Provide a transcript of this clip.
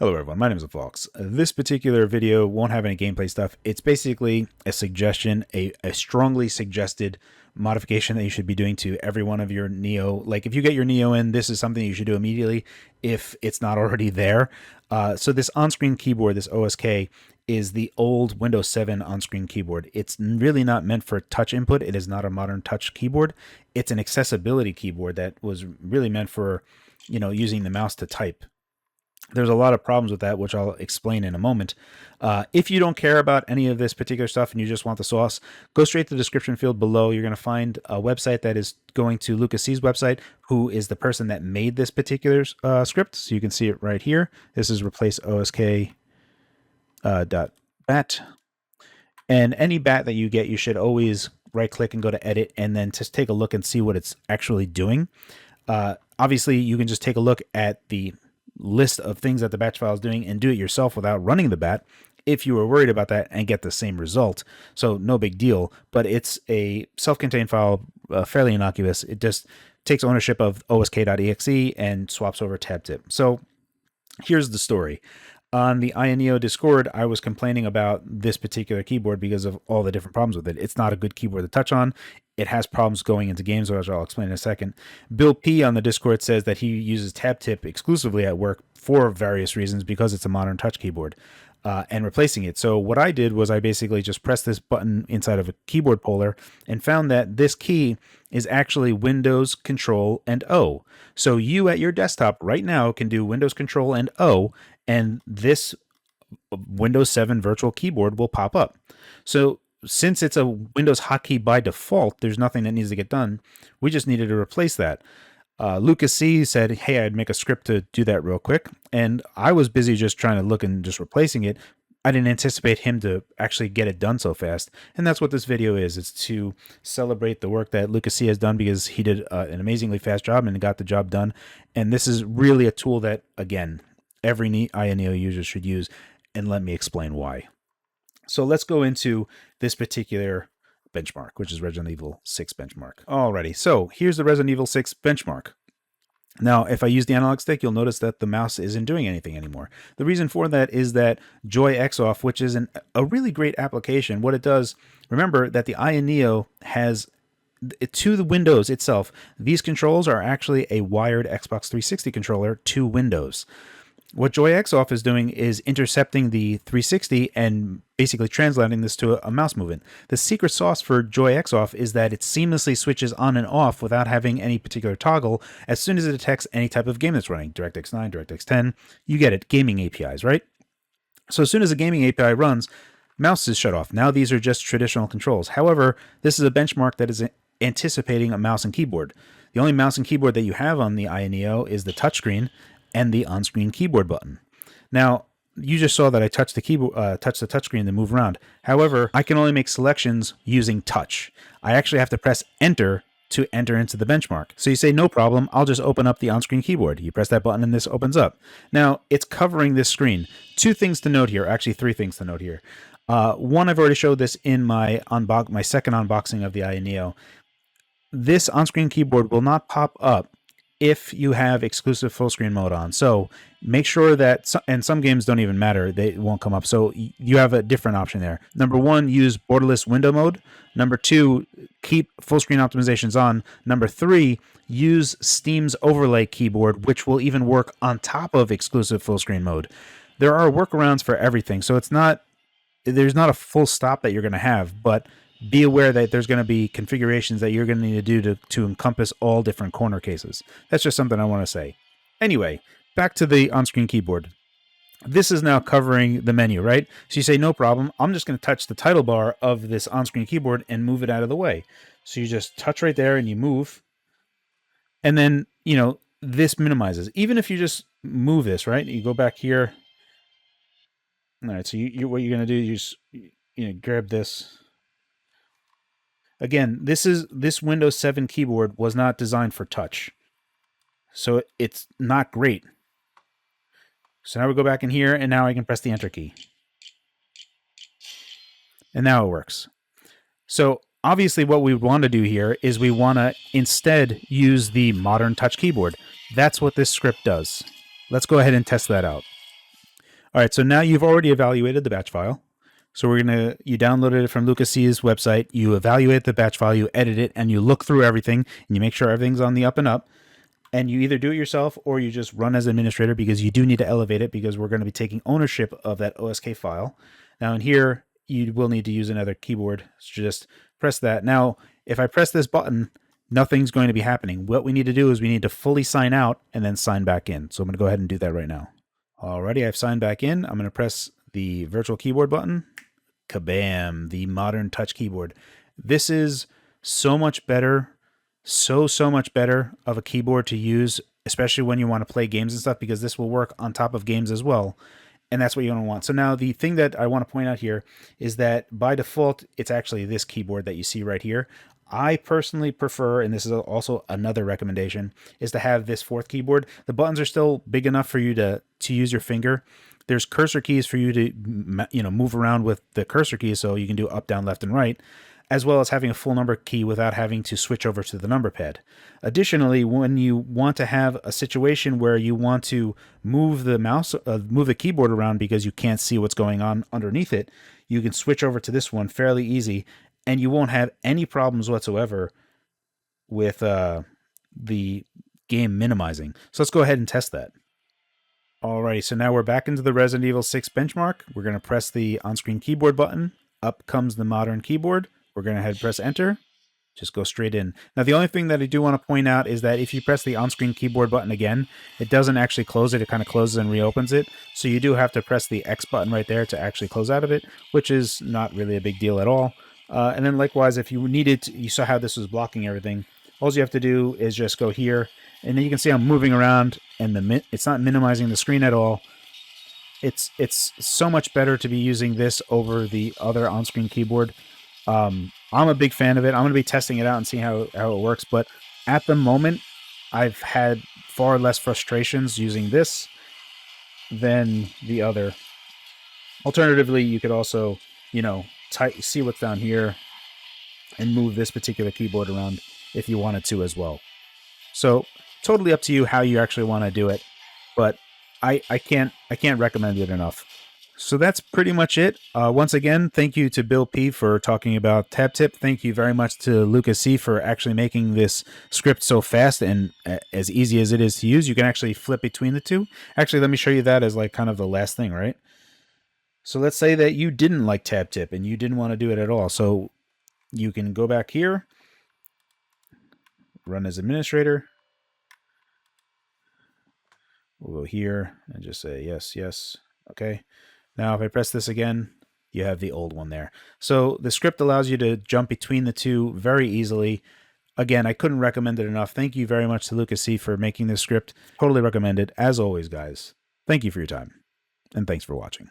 Hello everyone, my name is Phawx. This particular video won't have any gameplay stuff. It's basically a suggestion, a strongly suggested modification that you should be doing to every one of your Neo. Like if you get your Neo in, this is something you should do immediately if it's not already there. So this on-screen keyboard, this OSK, is the old Windows 7 on-screen keyboard. It's really not meant for touch input. It is not a modern touch keyboard. It's an accessibility keyboard that was really meant for, using the mouse to type. There's a lot of problems with that, which I'll explain in a moment. If you don't care about any of this particular stuff and you just want the sauce, go straight to the description field below. You're going to find a website that is going to Lucas C's website, who is the person that made this particular script. So you can see it right here. This is replace OSK .bat. And any bat that you get, you should always right click and go to edit and then just take a look and see what it's actually doing. Obviously, you can just take a look at the list of things that the batch file is doing and do it yourself without running the bat if you were worried about that and get the same result. So no big deal, but it's a self-contained file, fairly innocuous. It just takes ownership of osk.exe and swaps over tab tip. So here's the story. On the INEO Discord, I was complaining about this particular keyboard because of all the different problems with it. It's not a good keyboard to touch on. It has problems going into games, which I'll explain in a second. Bill P on the Discord says that he uses tab tip exclusively at work for various reasons because it's a modern touch keyboard and replacing it. So what I did was I basically just pressed this button inside of a keyboard puller and found that this key is actually Windows Control and O. So you at your desktop right now can do Windows Control and O, and this Windows 7 virtual keyboard will pop up. So since it's a Windows hotkey by default, there's nothing that needs to get done. We just needed to replace that. Lucas C said, hey, I'd make a script to do that real quick. And I was busy just trying to look and just replacing it. I didn't anticipate him to actually get it done so fast. And that's what this video is. It's to celebrate the work that Lucas C has done because he did an amazingly fast job and got the job done. And this is really a tool that, again, every INEO user should use. And let me explain why. So let's go into this particular benchmark, which is Resident Evil 6 benchmark. Alrighty, so here's the Resident Evil 6 benchmark. Now, if I use the analog stick, you'll notice that the mouse isn't doing anything anymore. The reason for that is that Joy X-Off, which is a really great application, what it does, remember that the INEO has, to the Windows itself, these controls are actually a wired Xbox 360 controller to Windows. What Joy X-Off is doing is intercepting the 360 and basically translating this to a mouse movement. The secret sauce for Joy X-Off is that it seamlessly switches on and off without having any particular toggle as soon as it detects any type of game that's running. DirectX 9, DirectX 10, you get it, gaming APIs, right? So as soon as a gaming API runs, mouse is shut off. Now these are just traditional controls. However, this is a benchmark that is anticipating a mouse and keyboard. The only mouse and keyboard that you have on the INEO is the touchscreen and the on-screen keyboard button. Now, you just saw that I touched the keyboard, touched the touchscreen to move around. However, I can only make selections using touch. I actually have to press Enter to enter into the benchmark. So you say, no problem, I'll just open up the on-screen keyboard. You press that button and this opens up. Now, it's covering this screen. Two things to note here, actually three things to note here. One, I've already showed this in my second unboxing of the INEO. This on-screen keyboard will not pop up if you have exclusive full screen mode on. So make sure that, and some games don't even matter, they won't come up. So you have a different option there. Number one, use borderless window mode. Number two, keep full screen optimizations on. Number three, use Steam's overlay keyboard, which will even work on top of exclusive full screen mode. There are workarounds for everything. So there's not a full stop that you're going to have, but be aware that there's going to be configurations that you're going to need to do to encompass all different corner cases. That's just something I want to say. Anyway, back to the on-screen keyboard. This is now covering the menu, right? So you say, no problem. I'm just going to touch the title bar of this on-screen keyboard and move it out of the way. So you just touch right there and you move. And then, this minimizes. Even if you just move this, right? You go back here. All right, so what you're going to do, you just grab this. Again, this Windows 7 keyboard was not designed for touch. So it's not great. So now we go back in here, and now I can press the Enter key. And now it works. So obviously what we want to do here is we want to instead use the modern touch keyboard. That's what this script does. Let's go ahead and test that out. All right, so now you've already evaluated the batch file. So you downloaded it from Lucas C's website, you evaluate the batch file, you edit it, and you look through everything, and you make sure everything's on the up and up. And you either do it yourself or you just run as administrator, because you do need to elevate it, because we're going to be taking ownership of that OSK file. Now in here, you will need to use another keyboard. So just press that. Now, if I press this button, nothing's going to be happening. What we need to do is we need to fully sign out and then sign back in. So I'm going to go ahead and do that right now. Alrighty, I've signed back in. I'm going to press the virtual keyboard button. Kabam, the modern touch keyboard. This is so much better, so much better of a keyboard to use, especially when you want to play games and stuff, because this will work on top of games as well. And that's what you're going to want. So now the thing that I want to point out here is that by default, it's actually this keyboard that you see right here. I personally prefer, and this is also another recommendation, is to have this fourth keyboard. The buttons are still big enough for you to use your finger. There's cursor keys for you to move around with the cursor keys, so you can do up, down, left, and right, as well as having a full number key without having to switch over to the number pad. Additionally, when you want to have a situation where you want to move the move the keyboard around because you can't see what's going on underneath it, you can switch over to this one fairly easy, and you won't have any problems whatsoever with the game minimizing. So let's go ahead and test that. Alrighty, so now we're back into the Resident Evil 6 benchmark. We're going to press the on-screen keyboard button. Up comes the modern keyboard. We're going to head press enter. Just go straight in. Now, the only thing that I do want to point out is that if you press the on-screen keyboard button again, it doesn't actually close it. It kind of closes and reopens it. So you do have to press the X button right there to actually close out of it, which is not really a big deal at all. And then likewise, if you needed to, you saw how this was blocking everything. All you have to do is just go here, and then you can see I'm moving around, and it's not minimizing the screen at all. It's so much better to be using this over the other on-screen keyboard. I'm a big fan of it. I'm going to be testing it out and seeing how it works. But at the moment, I've had far less frustrations using this than the other. Alternatively, you could also, see what's down here and move this particular keyboard around if you wanted to as well. So totally up to you how you actually want to do it. But I can't recommend it enough. So that's pretty much it. Once again, thank you to Bill P for talking about TabTip. Thank you very much to Lucas C for actually making this script so fast and as easy as it is to use. You can actually flip between the two. Actually, let me show you that as like kind of the last thing, right? So let's say that you didn't like TabTip and you didn't want to do it at all. So you can go back here, run as administrator. We'll go here and just say yes, yes. Okay. Now, if I press this again, you have the old one there. So the script allows you to jump between the two very easily. Again, I couldn't recommend it enough. Thank you very much to Lucas C for making this script. Totally recommend it. As always, guys, thank you for your time, and thanks for watching.